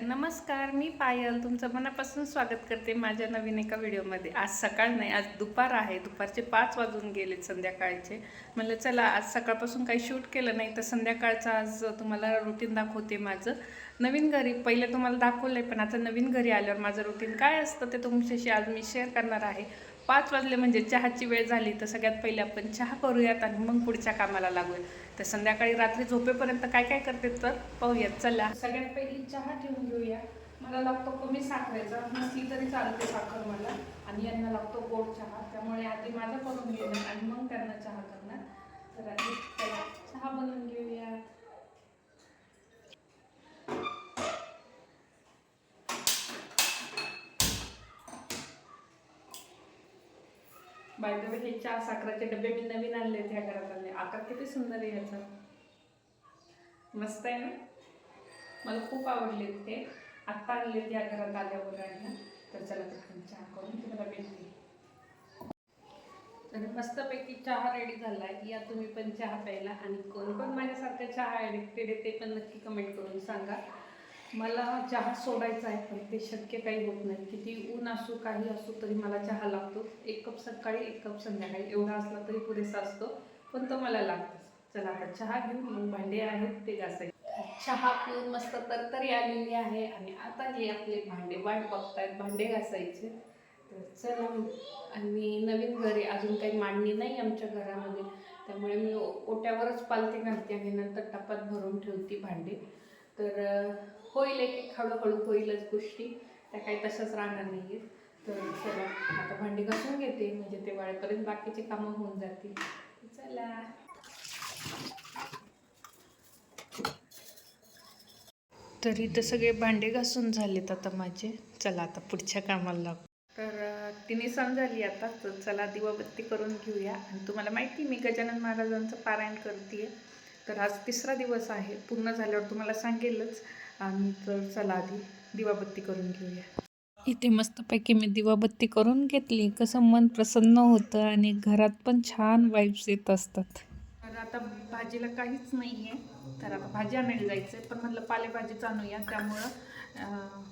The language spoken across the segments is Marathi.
नमस्कार, मी पायल तुमचं मनापासून स्वागत करते माझ्या नवीन एका व्हिडिओमध्ये. आज सकाळ नाही, आज दुपार आहे. दुपारचे 5 वाजून गेलेत संध्याकाळचे. म्हणलं चला आज सकाळपासून काही शूट केलं नाही तर संध्याकाळचं आज तुम्हाला रुटीन दाखवते माझं. नवीन घरी पहिले तुम्हाला दाखवलं आहे, पण आता नवीन घरी आल्यावर माझं रुटीन काय असतं ते तुमच्याशी आज मी शेअर करणार आहे. 5 वाजले म्हणजे चहाची वेळ झाली, तर सगळ्यात पहिले आपण चहा करूयात आणि मग पुढच्या कामाला लागूया. तर संध्याकाळी रात्री झोपेपर्यंत काय काय करते तर पाहूयात. चला सगळ्यात पहिली चहा ठेवून घेऊया. मला लागतो कमी साखरेचा, नसली तरी चालते साखर मला, आणि यांना लागतो गोड चहा. त्यामुळे आधी माझा करून घेणार आणि मग त्यांना चहा करणार. तर आधी चहा बनवून घेऊया. बाय द वे, हे चहा साखराचे डबे मी नवीन आणले, त्या घरात आणले. आकार किती सुंदर आहे याचा, मस्त आहे ना. मला खूप आवडले ते, आत्ता आणले त्या घरात आल्यावर आहे. तर चला पटकन चहा करून तुम्हाला भेटते. तर मस्तपैकी चहा रेडी झाला आहे. या तुम्ही पण चहा प्यायला, आणि कोण कोण माझ्यासारखं चहा ॲडिक्टेड आहे ते पण नक्की कमेंट करून सांगा. मला चहा सोडायचा आहे, पण ते शक्य काही होत नाही. किती ऊन असो काही असो तरी मला चहा लागतो. 1 कप सकाळी 1 कप संध्याकाळी, एवढा असला तरी पुरेसा असतो, पण तो मला लागतो. चला आता चहा घेऊन मग भांडे आहेत ते घासायचे. चहा पिऊन मस्त तरतरी आलेली आहे, आणि आता हे आपले भांडे वाट बघतायत भांडे घासायचे. तर चला, आणि नवीन घरी अजून काही मांडणी नाही आमच्या घरामध्ये, त्यामुळे मी ओट्यावरच पालथे घालते आणि नंतर टपात भरून ठेवते भांडे. तर होईल, एक हळूहळू होईलच गोष्टी, त्या काही तशाच राहणार नाही. तर चला आता भांडी घासून घेते, म्हणजे ते वाळेपर्यंत बाकीचे कामं होऊन जातील. चला. तरी तर सगळे भांडे घासून झालेत आता माझे. चला आता पुढच्या कामाला लागू. तर तिन्ही सण झाली आता, तर चला दिवाबत्ती करून घेऊया. आणि तुम्हाला माहिती मी गजानन महाराजांचं पारायण करते. तर आज 3रा दिवस आहे, पूर्ण झाल्यावर तुम्हाला सांगेलच. आणि तर चला आधी दिवाबत्ती करून घेऊया. इथे मस्तपैकी मी दिवाबत्ती करून घेतली. कसं मन प्रसन्न होतं आणि घरात पण छान वाईब्स येत असतात. तर आता भाजीला काहीच नाही आहे, तर आता भाजी आणायला जायचं आहे. पण म्हटलं पालेभाजीच आणूया, त्यामुळं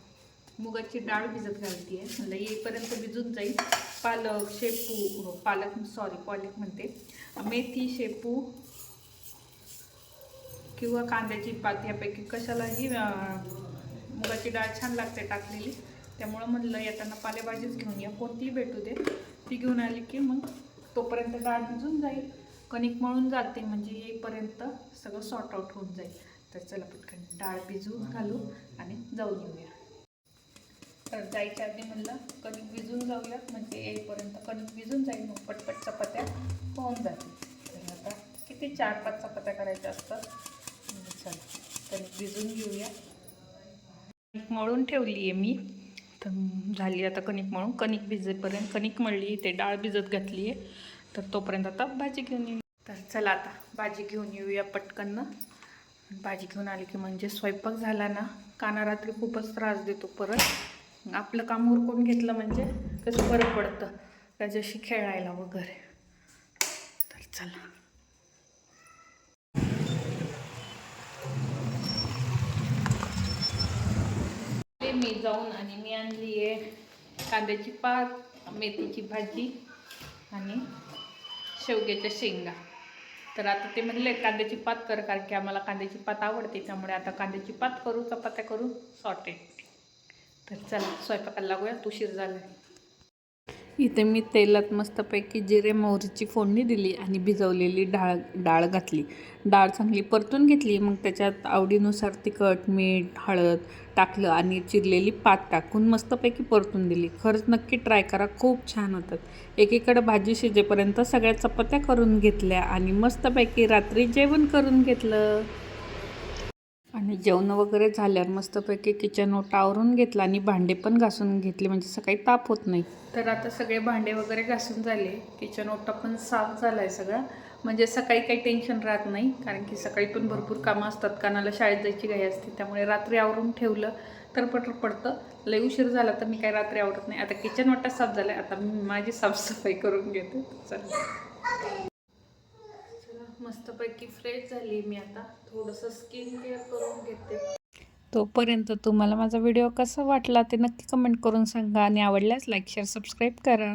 मुगाची डाळ भिजत घालते आहे. म्हटलं येईपर्यंत भिजून जाईल. पालक, शेपू, पालक म्हणते, मेथी, शेपू किंवा कांद्याची पात यापैकी कशालाही मुगाची डाळ छान लागते टाकलेली. त्यामुळं म्हणलं येताना पालेभाजीच घेऊन या, कोणतीही भेटू दे. ती घेऊन आली की मग तोपर्यंत डाळ भिजून जाईल, कणिक मळून जाते, म्हणजे येईपर्यंत सगळं सॉर्ट आउट होऊन जाईल. तर चला पटकन डाळ भिजून घालू आणि जाऊन येऊया. तर जायच्या आधी म्हणलं कणिक भिजून जाऊयात, म्हणजे येईपर्यंत कणिक भिजून जाईल, मग पटपट चपात्या होऊन जातील. तर आता किती 4-5 चपात्या करायच्या असतात. चला कणिक भिजून घेऊया. कणिक मळून ठेवली आहे मी, तर झाली आता कणिक मळून. कणिक भिजेपर्यंत कणिक मळली, ते डाळ भिजत घातली आहे. तर तोपर्यंत आता भाजी घेऊन येऊ. तर चला आता भाजी घेऊन येऊया पटकन. भाजी घेऊन आली की म्हणजे स्वयंपाक झाला ना. काना रात्री खूपच त्रास देतो. परत आपलं काम उरकून घेतलं म्हणजे कसं बरं पडतं त्याच्याशी खेळायला वगैरे. तर चला मी जाऊन, आणि मी आणली आहे कांद्याची पात, मेथीची भाजी आणि शेवग्याच्या शेंगा. तर आता ते म्हणले कांद्याची पात कर, कारण की आम्हाला कांद्याची पात आवडते. त्यामुळे आता कांद्याची पात करू, चपात्या करू, सॉर्टेड. तर चला स्वयंपाकाला लागूया, उशीर झाला. इथे मी तेलात मस्तपैकी जिरे मोहरीची फोडणी दिली आणि भिजवलेली डाळ घातली. डाळ चांगली परतून घेतली. मग त्याच्यात आवडीनुसार तिखट, मीठ, हळद टाकलं आणि चिरलेली पात टाकून मस्तपैकी परतून दिली. खरंच नक्की ट्राय करा, खूप छान होतात. एकीकडं भाजी शिजेपर्यंत सगळ्या चपात्या करून घेतल्या आणि मस्तपैकी रात्री जेवण करून घेतलं. आणि जेवण वगैरे झाल्यावर मस्तपैकी किचन ओटा आवरून घेतला आणि भांडे पण घासून घेतले, म्हणजे सकाळी ताप होत नाही. तर आता सगळे भांडे वगैरे घासून झाले, किचन ओटा पण साफ झाला आहे सगळा, म्हणजे सकाळी काही टेन्शन राहत नाही. कारण की सकाळी पण भरपूर कामं असतात, कानाला शाळेत जायची घाई असते. त्यामुळे रात्री आवरून ठेवलं तर पटकन पडतं. लय उशीर झाला तर मी काही रात्री आवडत नाही. आता किचन ओटा साफ झाला आहे, आता मी माझी साफसफाई करून घेते. चला मस्तपैकी फ्रेश झाली मी. आता थोडंसं स्किन केअर करून घेते. तोपर्यंत तुम्हाला माझा व्हिडिओ कसा वाटला ते नक्की कमेंट करून सांगा आणि आवडल्यास लाईक शेअर सबस्क्राईब करा.